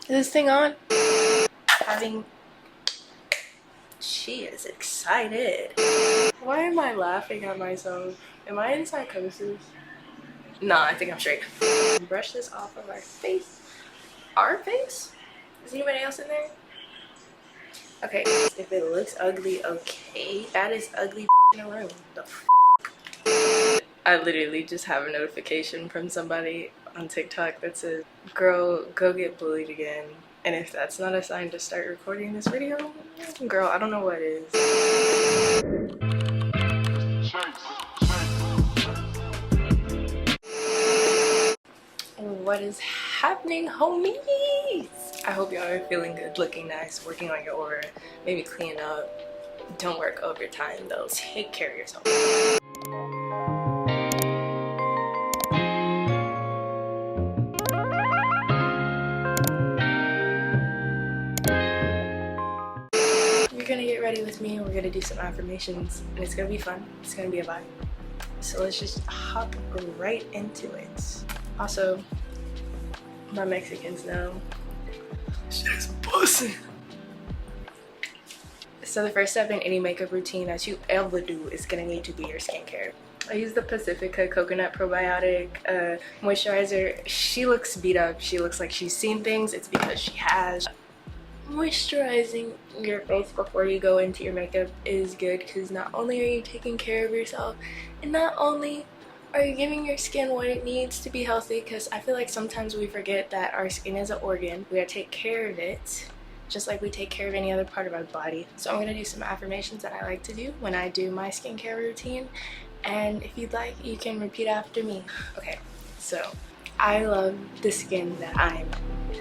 Is this thing on? She is excited. Why am I laughing at myself? Am I in psychosis? Nah, I think I'm straight. Brush this off of our face. Our face? Is anybody else in there? Okay, if it looks ugly, okay. That is ugly in a room. The f. I literally just have a notification from somebody on TikTok that says, girl, go get bullied again. And if that's not a sign to start recording this video, girl, I don't know what is. What is happening, homies? I hope y'all are feeling good, looking nice, working on your aura, maybe clean up. Don't work overtime though. Take care of yourself. You're gonna get ready with me and we're gonna do some affirmations and it's gonna be fun. It's gonna be a vibe. So let's just hop right into it. Also, my Mexicans know shit's pussy. So the first step in any makeup routine that you ever do is gonna need to be your skincare. I use the Pacifica coconut probiotic moisturizer. She looks beat up. She looks like she's seen things. It's because she has. Moisturizing your face before you go into your makeup is good because not only are you taking care of yourself and not only are you giving your skin what it needs to be healthy, because I feel like sometimes we forget that our skin is an organ. We gotta take care of it just like we take care of any other part of our body. So I'm gonna do some affirmations that I like to do when I do my skincare routine, and if you'd like you can repeat after me. Okay, so I love the skin that I'm.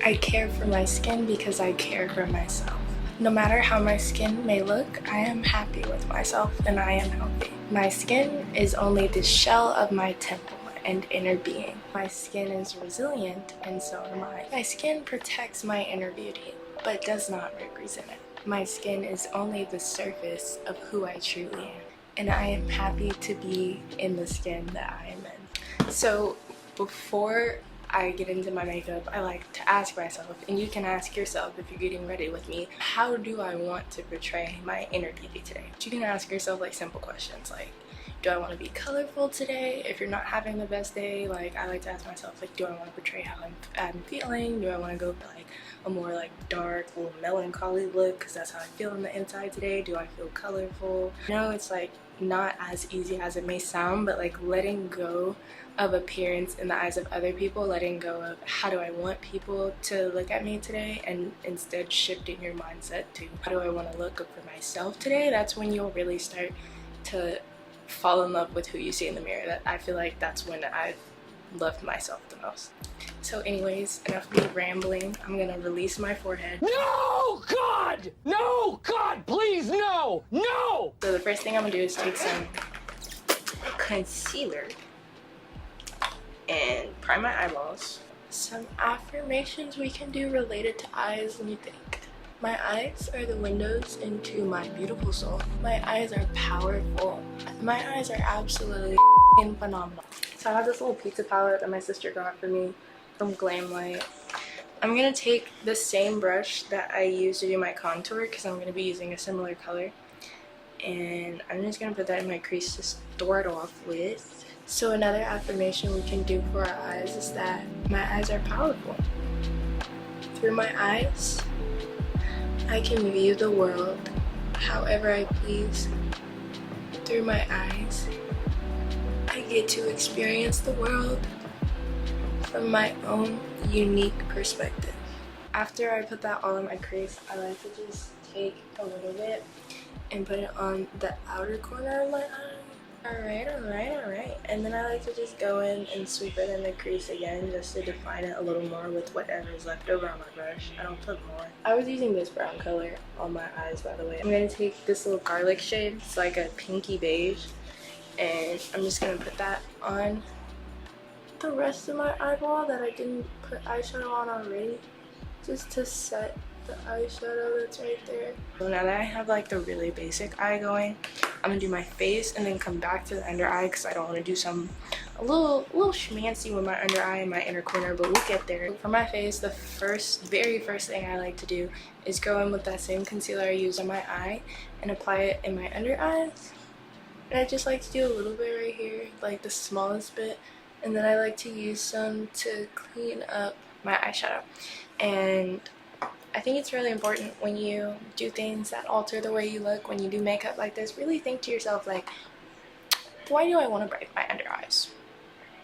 I care for my skin because I care for myself. No matter how my skin may look, I am happy with myself and I am healthy. My skin is only the shell of my temple and inner being. My skin is resilient and so am I. My skin protects my inner beauty, but does not represent it. My skin is only the surface of who I truly am, and I am happy to be in the skin that I am in. So before I get into my makeup, I like to ask myself, and you can ask yourself if you're getting ready with me, how do I want to portray my inner beauty today? You can ask yourself like simple questions like, do I want to be colorful today? If you're not having the best day, like I like to ask myself like, do I want to portray how I'm feeling? Do I want to go for like a more like dark or melancholy look because that's how I feel on the inside today? Do I feel colorful? No, it's like not as easy as it may sound, but like letting go of appearance in the eyes of other people, letting go of how do I want people to look at me today, and instead shifting your mindset to how do I want to look for myself today. That's when you'll really start to fall in love with who you see in the mirror. I feel like that's when I loved myself the most. So anyways, enough of me rambling. I'm gonna release my forehead. No, God! No, God, please, no! No! So the first thing I'm gonna do is take some concealer and prime my eyeballs. Some affirmations we can do related to eyes. Let me think. My eyes are the windows into my beautiful soul. My eyes are powerful. My eyes are absolutely phenomenal. So I have this little pizza palette that my sister got for me from Glamlite. I'm gonna take the same brush that I used to do my contour because I'm gonna be using a similar color, and I'm just gonna put that in my crease to start off with. So another affirmation we can do for our eyes is that my eyes are powerful. Through my eyes, I can view the world however I please. Through my eyes, I get to experience the world from my own unique perspective. After I put that all in my crease, I like to just take a little bit and put it on the outer corner of my eye. Alright. And then I like to just go in and sweep it in the crease again just to define it a little more with whatever is left over on my brush. I don't put more. I was using this brown color on my eyes, by the way. I'm going to take this little garlic shade. It's like a pinky beige. And I'm just going to put that on the rest of my eyeball that I didn't put eyeshadow on already, just to set the eyeshadow that's right there. So now that I have like the really basic eye going, I'm gonna do my face and then come back to the under eye because I don't want to do some a little schmancy with my under eye and my inner corner, but we'll get there. For my face, the very first thing I like to do is go in with that same concealer I use on my eye and apply it in my under eyes. And I just like to do a little bit right here, like the smallest bit, and then I like to use some to clean up my eyeshadow. And I think it's really important when you do things that alter the way you look, when you do makeup like this, really think to yourself like, why do I want to brighten my under eyes?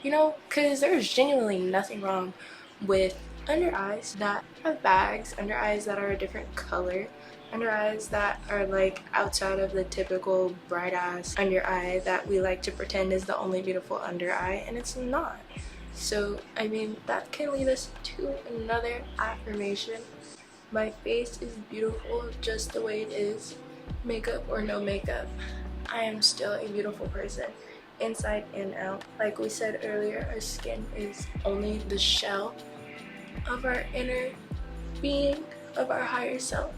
You know, because there's genuinely nothing wrong with under eyes that have bags, under eyes that are a different color, under eyes that are like outside of the typical bright ass under eye that we like to pretend is the only beautiful under eye, and it's not. So I mean, that can lead us to another affirmation. My face is beautiful just the way it is, makeup or no makeup. I am still a beautiful person, inside and out. Like we said earlier, our skin is only the shell of our inner being, of our higher self.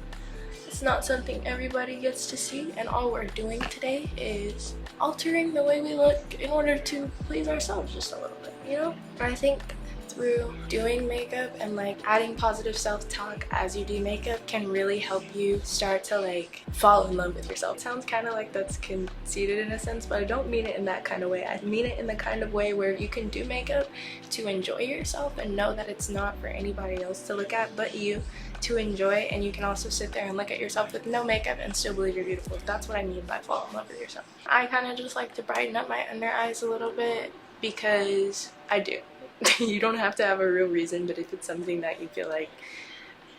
It's not something everybody gets to see, and all we're doing today is altering the way we look in order to please ourselves just a little bit, you know? I think through doing makeup and like adding positive self-talk as you do makeup can really help you start to like fall in love with yourself. It sounds kind of like that's conceited in a sense, but I don't mean it in that kind of way. I mean it in the kind of way where you can do makeup to enjoy yourself and know that it's not for anybody else to look at but you to enjoy, and you can also sit there and look at yourself with no makeup and still believe you're beautiful. That's what I mean by fall in love with yourself. I kind of just like to brighten up my under eyes a little bit because I do. You don't have to have a real reason, but if it's something that you feel like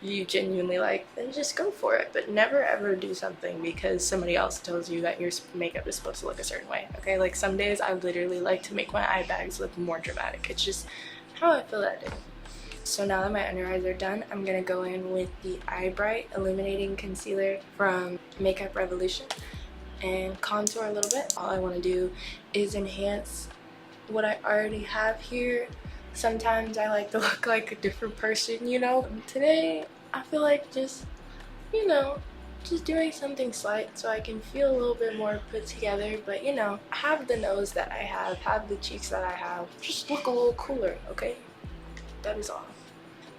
you genuinely like, then just go for it. But never ever do something because somebody else tells you that your makeup is supposed to look a certain way, okay? Like some days I literally like to make my eye bags look more dramatic. It's just how I feel that day. So now that my under eyes are done, I'm gonna go in with the Eye Bright Illuminating Concealer from Makeup Revolution and contour a little bit. All I want to do is enhance what I already have here. Sometimes I like to look like a different person, you know? Today, I feel like just, you know, just doing something slight so I can feel a little bit more put together, but you know, have the nose that I have the cheeks that I have, just look a little cooler, okay? That is all.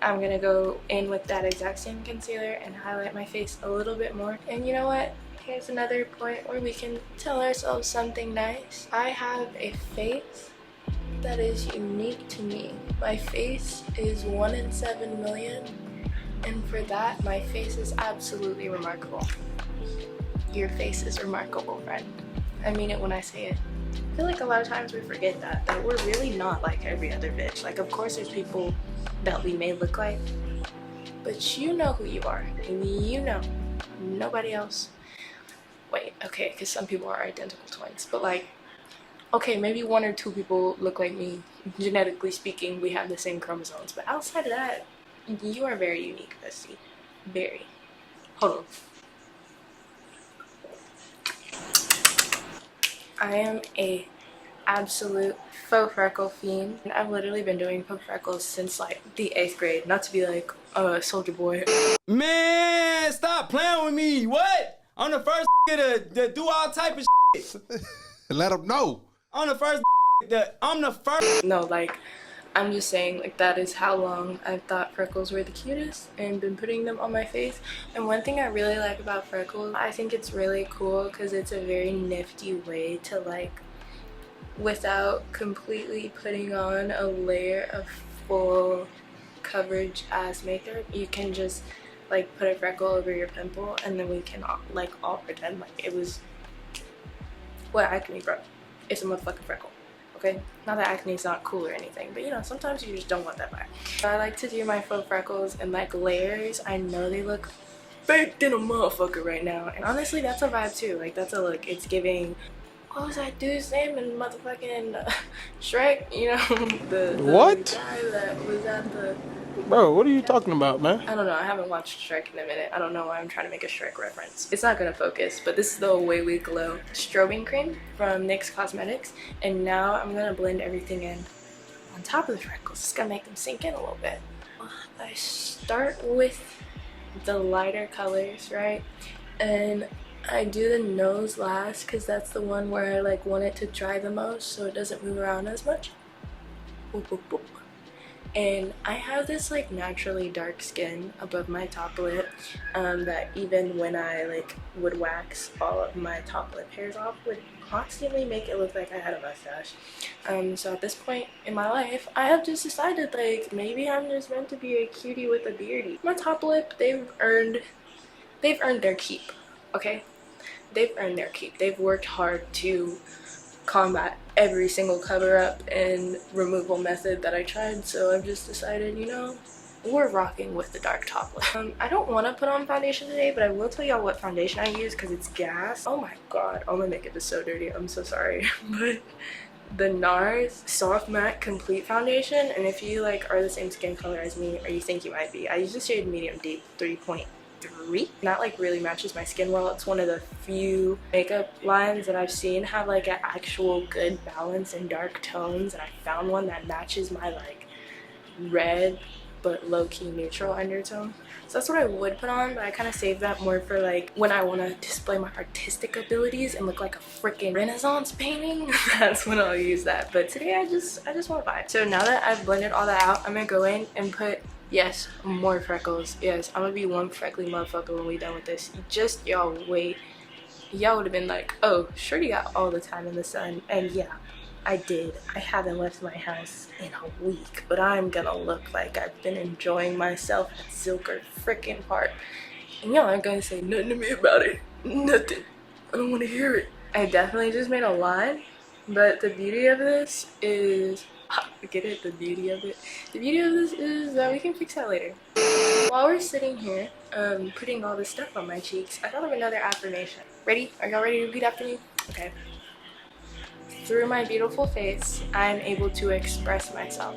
I'm gonna go in with that exact same concealer and highlight my face a little bit more. And you know what? Here's another point where we can tell ourselves something nice. I have a face that is unique to me. My face is 1 in 7 million, and for that, my face is absolutely remarkable. Your face is remarkable, friend. I mean it when I say it. I feel like a lot of times we forget that we're really not like every other bitch. Like, of course there's people that we may look like, but you know who you are, and you know, nobody else. Wait, okay, because some people are identical twins, but like, okay, maybe 1 or 2 people look like me. Genetically speaking, we have the same chromosomes, but outside of that, you are very unique, bestie. Very. Hold on. I am a absolute faux freckle fiend. I've literally been doing faux freckles since like the 8th grade. Not to be like a soldier boy. Man, stop playing with me. What? I'm the first to do all type of shit. Let them know. I'm the first. No, like, I'm just saying, like, that is how long I've thought freckles were the cutest and been putting them on my face. And one thing I really like about freckles, I think it's really cool because it's a very nifty way to, like, without completely putting on a layer of full coverage as makeup, you can just, like, put a freckle over your pimple and then we can, like, all pretend like it was, what acne, bro? It's a motherfucking freckle. Okay? Not that acne is not cool or anything, but you know, sometimes you just don't want that vibe. So I like to do my faux freckles in like layers. I know they look baked in a motherfucker right now, and honestly that's a vibe too. Like, that's a look. It's giving, what was that dude's name in motherfucking Shrek? You know, the what? guy that was at the... Bro, what are you talking about, man? I don't know. I haven't watched Shrek in a minute. I don't know why I'm trying to make a Shrek reference. It's not gonna focus, but this is the Way We Glow Strobing Cream from NYX Cosmetics. And now I'm gonna blend everything in on top of the freckles. It's gonna make them sink in a little bit. I start with the lighter colors, right? And I do the nose last because that's the one where I like want it to dry the most so it doesn't move around as much. Boop, boop, boop. And I have this like naturally dark skin above my top lip that even when I like would wax all of my top lip hairs off would constantly make it look like I had a mustache. So at this point in my life, I have just decided like maybe I'm just meant to be a cutie with a beardy. My top lip, they've earned their keep, okay? They've earned their keep. They've worked hard to combat every single cover up and removal method that I tried, so I've just decided, you know, we're rocking with the dark top lip. I don't want to put on foundation today, but I will tell y'all what foundation I use because it's gas. Oh my god, oh my makeup is so dirty, I'm so sorry. But the NARS Soft Matte Complete Foundation, and if you like are the same skin color as me or you think you might be, I use the shade Medium Deep 3.3. That like really matches my skin well. It's one of the few makeup lines that I've seen have like an actual good balance in dark tones, and I found one that matches my like red but low-key neutral undertone. So that's what I would put on, but I kind of save that more for like when I want to display my artistic abilities and look like a freaking Renaissance painting. That's when I'll use that. But today I just want to vibe. So now that I've blended all that out, I'm gonna go in and put, yes, more freckles. Yes, I'm gonna be one freckly motherfucker when we done with this. Just y'all wait. Y'all would have been like, oh, Shorty got all the time in the sun. And yeah, I did. I haven't left my house in a week, but I'm gonna look like I've been enjoying myself at Zilker freaking Park. And y'all aren't gonna say nothing to me about it. Nothing. I don't want to hear it. I definitely just made a line, but the beauty of this is, get it? The beauty of it? The beauty of this is that we can fix that later. While we're sitting here, putting all this stuff on my cheeks, I thought of another affirmation. Ready? Are y'all ready to repeat after me? Okay. Through my beautiful face, I am able to express myself.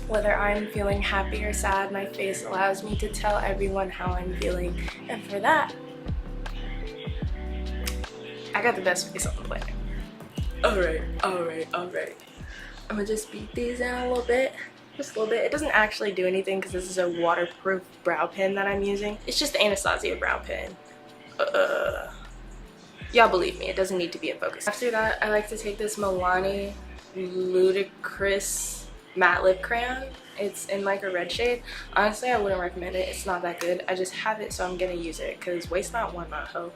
Whether I'm feeling happy or sad, my face allows me to tell everyone how I'm feeling. And for that, I got the best face on the planet. Alright. I'm gonna just beat these in a little bit. Just a little bit. It doesn't actually do anything because this is a waterproof brow pen that I'm using. It's just the Anastasia Brow Pen. Y'all believe me, it doesn't need to be in focus. After that, I like to take this Milani Ludicrous matte lip crayon. It's in like a red shade. Honestly, I wouldn't recommend it. It's not that good. I just have it, so I'm gonna use it because waste not, want not, hoe.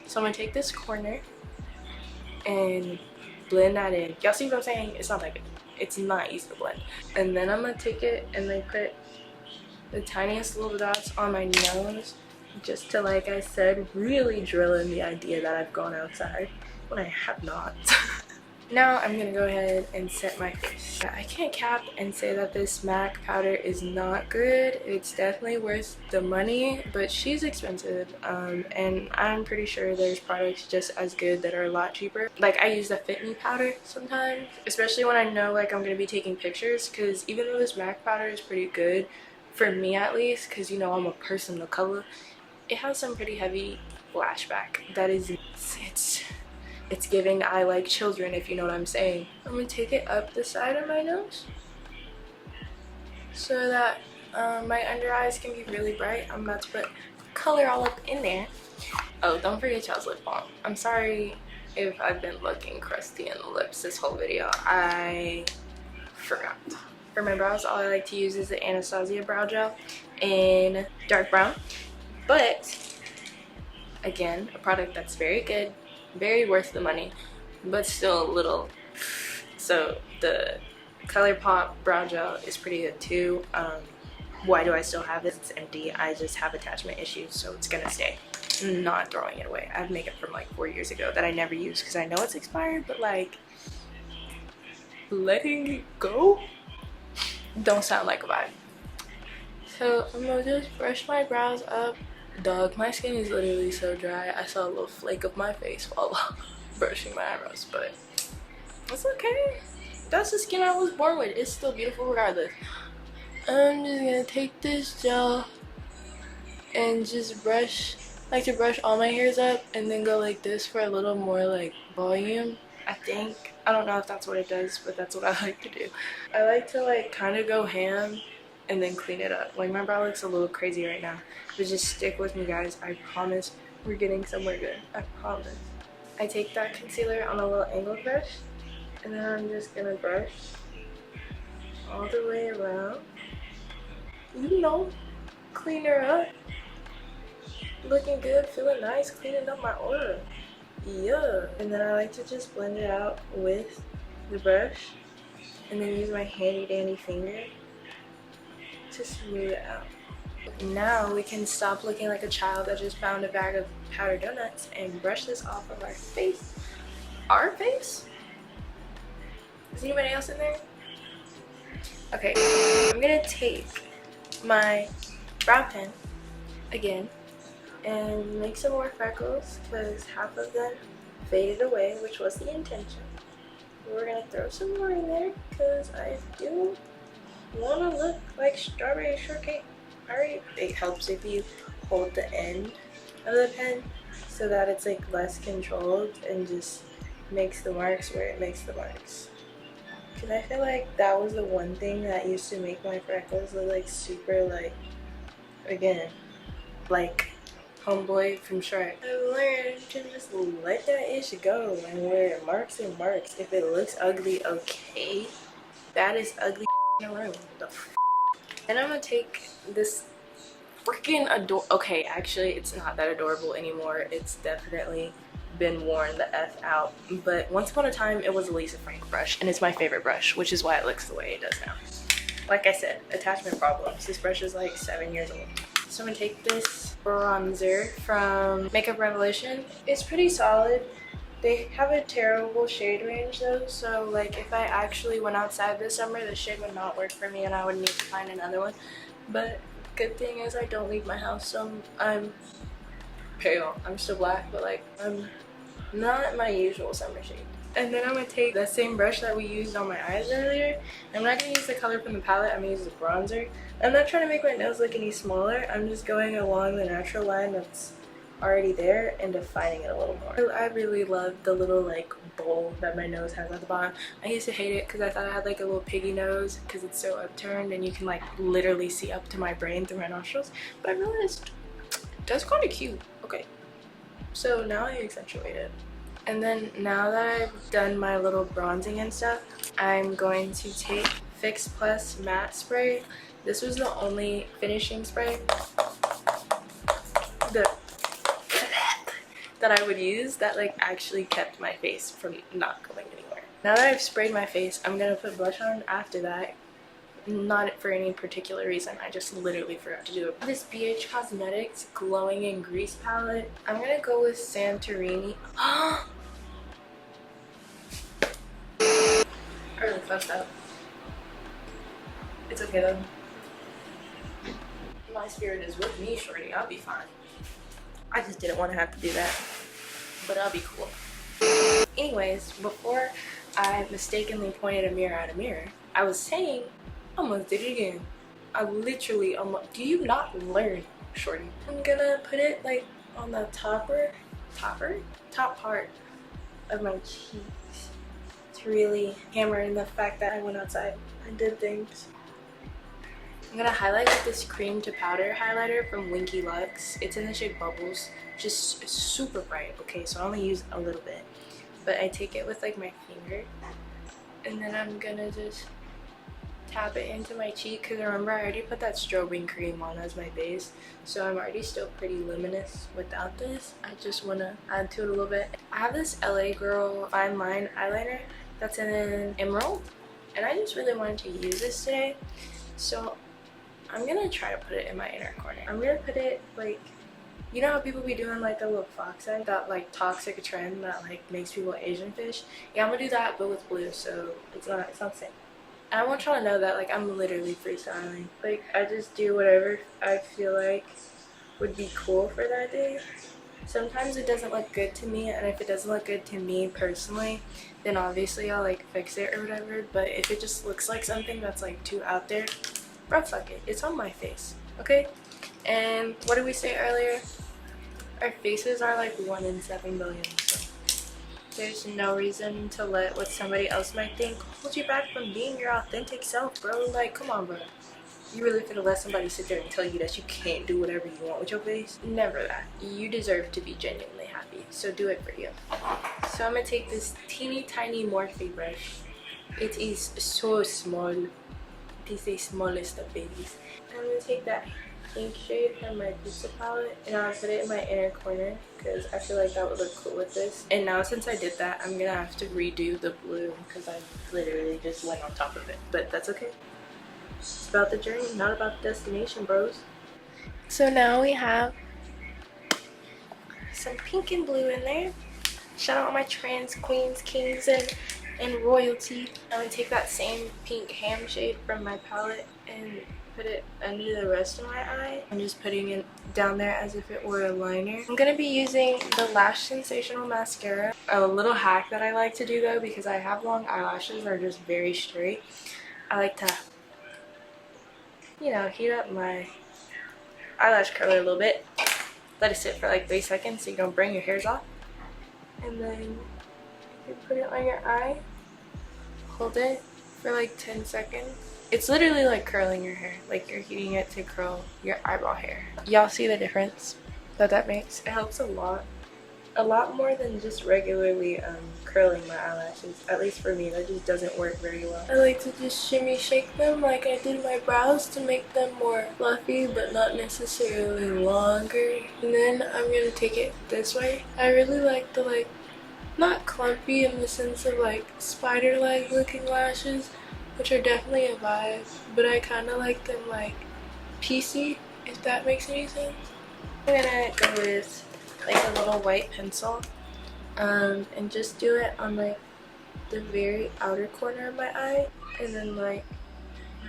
So I'm gonna take this corner and blend that in. Y'all see what I'm saying? It's not that good. It's not easy to blend. And then I'm gonna take it and like put the tiniest little dots on my nose, just to, like I said, really drill in the idea that I've gone outside when I have not. Now I'm gonna go ahead and set my face. I can't cap and say that this MAC powder is not good. It's definitely worth the money, but she's expensive, and I'm pretty sure there's products just as good that are a lot cheaper. Like, I use the Fit Me powder sometimes, especially when I know like I'm gonna be taking pictures, because even though this MAC powder is pretty good, for me at least, because you know I'm a person of color, it has some pretty heavy flashback. That is, it's giving I like children, if you know what I'm saying. I'm gonna take it up the side of my nose so that my under eyes can be really bright. I'm about to put color all up in there. Oh, don't forget y'all's lip balm. I'm sorry if I've been looking crusty in the lips this whole video. I forgot. For my brows, all I like to use is the Anastasia Brow Gel in dark brown. But again, a product that's very good, very worth the money, but still a little. So the ColourPop Brow Gel is pretty good too. Why do I still have this? It's empty. I just have attachment issues, so it's gonna stay. I'm not throwing it away. I have makeup from like 4 years ago that I never use because I know it's expired, but like letting it go don't sound like a vibe. So I'm gonna just brush my brows up. Dog, my skin is literally so dry. I saw a little flake of my face while brushing my eyebrows, but it's okay. That's the skin I was born with. It's still beautiful regardless. I'm just gonna take this gel and just brush, like to brush all my hairs up and then go like this for a little more like volume, I think. I don't know if that's what it does, but that's what I like to do. I like to like kind of go ham and then clean it up. Like, my brow looks a little crazy right now, but just stick with me, guys. I promise we're getting somewhere good. I promise. I take that concealer on a little angled brush, and then I'm just gonna brush all the way around. You know, clean her up. Looking good, feeling nice, cleaning up my aura. Yeah. And then I like to just blend it out with the brush, and then use my handy dandy finger to smooth it out. Now we can stop looking like a child that just found a bag of powdered donuts and brush this off of our face. Our face? Is anybody else in there? Okay, I'm gonna take my brow pen again and make some more freckles because half of them faded away, which was the intention. We're gonna throw some more in there because I do want to look like strawberry shortcake. Alright, it helps if you hold the end of the pen so that it's like less controlled and just makes the marks where it makes the marks. Because I feel like that was the one thing that used to make my freckles look like super, like, again, like homeboy from Shrek. I learned to just let that ish go and wear marks and marks. If it looks ugly, okay, that is ugly in a room. The f. Then I'm gonna take this freaking okay, actually it's not that adorable anymore. It's definitely been worn the F out. But once upon a time it was a Lisa Frank brush, and it's my favorite brush, which is why it looks the way it does now. Like I said, attachment problems. This brush is like 7 years old. So I'm gonna take this bronzer from Makeup Revolution. It's pretty solid. They have a terrible shade range though, so like if I actually went outside this summer, the shade would not work for me and I would need to find another one. But good thing is I don't leave my house, so I'm pale. I'm still black, but like I'm not my usual summer shade. And then I'm gonna take that same brush that we used on my eyes earlier. I'm not gonna use the color from the palette, I'm gonna use the bronzer. I'm not trying to make my nose look any smaller, I'm just going along the natural line that's already there and defining it a little more. I really love the little like bowl that my nose has at the bottom. I used to hate it because I thought I had like a little piggy nose because it's so upturned and you can like literally see up to my brain through my nostrils, but I realized that's kind of cute. Okay, so now I accentuate it. And then now that I've done my little bronzing and stuff, I'm going to take Fix Plus matte spray. This was the only finishing spray that I would use that like actually kept my face from not going anywhere. Now that I've sprayed my face, I'm gonna put blush on after that. Not for any particular reason, I just literally forgot to do it. This BH Cosmetics Glowing in Grease palette. I'm gonna go with Santorini. I really fucked up. It's okay though. My spirit is with me, shorty. I'll be fine. I just didn't want to have to do that, but I'll be cool. Anyways, before I mistakenly pointed a mirror at a mirror, I was saying I almost did it again. I literally almost. Do you not learn, shorty? I'm gonna put it like on the top part of my cheeks to really hammer in the fact that I went outside and did things. I'm gonna highlight with this cream to powder highlighter from Winky Luxe. It's in the shade Bubbles, just super bright. Okay, so I only use a little bit, but I take it with like my finger, and then I'm gonna just tap it into my cheek because remember I already put that strobing cream on as my base, so I'm already still pretty luminous without this. I just want to add to it a little bit. I have this LA Girl fine line eyeliner that's in Emerald, and I just really wanted to use this today, so I'm gonna try to put it in my inner corner. I'm gonna put it like, you know how people be doing like the little fox eye, that like toxic trend that like makes people Asian fish? Yeah, I'm gonna do that but with blue, so it's not the same. And I want y'all to know that like I'm literally freestyling. Like I just do whatever I feel like would be cool for that day. Sometimes it doesn't look good to me, and if it doesn't look good to me personally, then obviously I'll like fix it or whatever. But if it just looks like something that's like too out there, bro, fuck it. It's on my face, okay? And what did we say earlier? Our faces are like 1 in 7 billion, so there's no reason to let what somebody else might think hold you back from being your authentic self, bro. Like, come on, bro. You really finna let somebody sit there and tell you that you can't do whatever you want with your face? Never that. You deserve to be genuinely happy, so do it for you. So I'm gonna take this teeny tiny Morphe brush. It is so small. It is the smallest of babies. I'm gonna take that pink shade from my pizza palette and I'll put it in my inner corner because I feel like that would look cool with this. And now since I did that, I'm gonna have to redo the blue because I literally just went on top of it, but that's okay. It's about the journey, not about the destination, bros. So now we have some pink and blue in there. Shout out all my trans queens, kings, and royalty. I'm gonna take that same pink ham shade from my palette and put it under the rest of my eye. I'm just putting it down there as if it were a liner. I'm gonna be using the Lash Sensational Mascara. A little hack that I like to do though, because I have long eyelashes that are just very straight, I like to, you know, heat up my eyelash curler a little bit. Let it sit for like 3 seconds so you don't burn your hairs off. And then you put it on your eye, hold it for like 10 seconds. It's literally like curling your hair, like you're heating it to curl your eyebrow hair. Y'all see the difference that makes? It helps a lot more than just regularly curling my eyelashes. At least for me, that just doesn't work very well. I like to just shimmy shake them like I did my brows to make them more fluffy but not necessarily longer. And then I'm gonna take it this way. I really like the like, not clumpy in the sense of like spider leg looking lashes, which are definitely a vibe, but I kind of like them like piecey, if that makes any sense. I'm gonna go with like a little white pencil and just do it on like the very outer corner of my eye and then like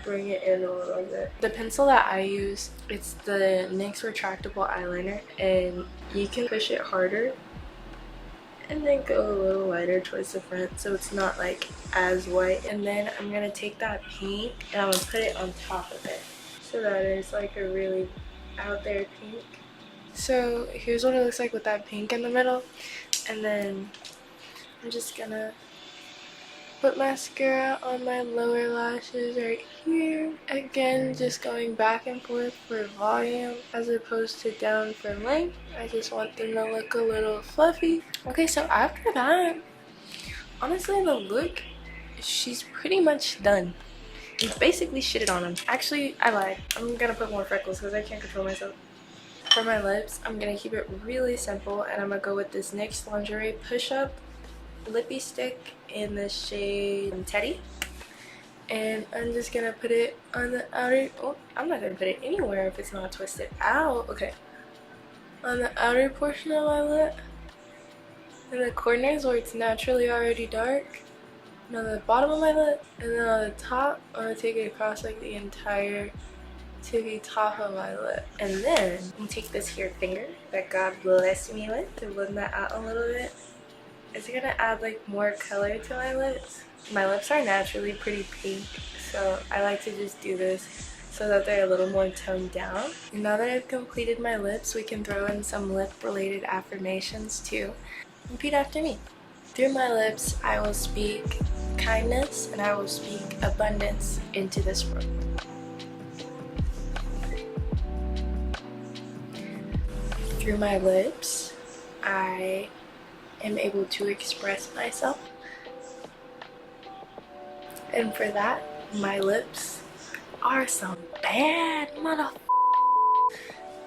bring it in a little bit. The pencil that I use, it's the NYX retractable eyeliner, and you can push it harder and then go a little lighter towards the front so it's not like as white. And then I'm gonna take that pink and I'm gonna put it on top of it so that it's like a really out there pink. So here's what it looks like with that pink in the middle. And then I'm just gonna put mascara on my lower lashes right here. Again, just going back and forth for volume as opposed to down for length. I just want them to look a little fluffy. Okay, so after that, honestly the look, she's pretty much done. You basically shitted on them. Actually, I lied. I'm gonna put more freckles because I can't control myself. For my lips, I'm gonna keep it really simple and I'm gonna go with this NYX Lingerie Push-Up Lippy Stick in the shade Teddy. And I'm just gonna put it on the outer, oh, I'm not gonna put it anywhere if it's not twisted out. Okay. On the outer portion of my lip, in the corners where it's naturally already dark, and on the bottom of my lip, and then on the top, I'm gonna take it across like the entire tippy top of my lip. And then I'm gonna take this here finger that God blessed me with to blend that out a little bit. It's gonna add like more color to my lips. My lips are naturally pretty pink, so I like to just do this so that they're a little more toned down. And now that I've completed my lips, we can throw in some lip related affirmations too. Repeat after me. Through my lips, I will speak kindness and I will speak abundance into this world. Through my lips, I am able to express myself. And for that, my lips are some bad motherfuckers.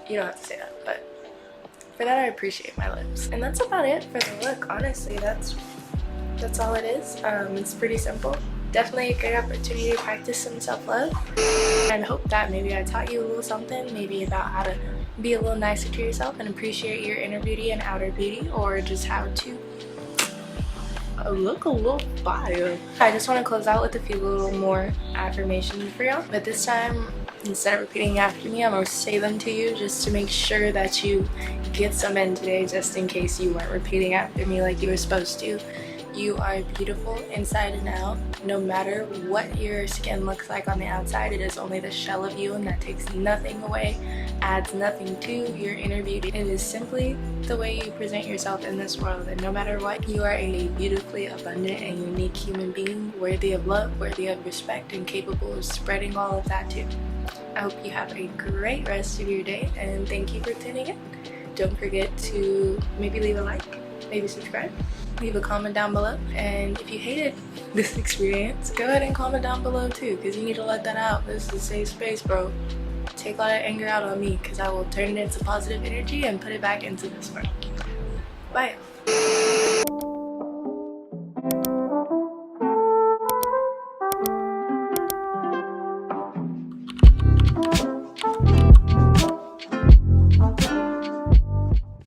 You don't have to say that, but for that I appreciate my lips. And that's about it for the look, honestly. That's all it is. It's pretty simple. Definitely a great opportunity to practice some self-love. And hope that maybe I taught you a little something, maybe about how to be a little nicer to yourself and appreciate your inner beauty and outer beauty, or just how to look a little fire. I just want to close out with a few little more affirmations for y'all, but this time instead of repeating after me, I'm gonna say them to you just to make sure that you get some in today, just in case you weren't repeating after me like you were supposed to. You are beautiful inside and out. No matter what your skin looks like on the outside, it is only the shell of you, and that takes nothing away, adds nothing to your inner beauty. It is simply the way you present yourself in this world, and no matter what, you are a beautifully abundant and unique human being, worthy of love, worthy of respect, and capable of spreading all of that too. I hope you have a great rest of your day, and thank you for tuning in. Don't forget to maybe leave a like, maybe subscribe, leave a comment down below, and if you hated this experience, go ahead and comment down below too, because you need to let that out. This is a safe space, bro. Take a lot of anger out on me, because I will turn it into positive energy and put it back into this work. Bye.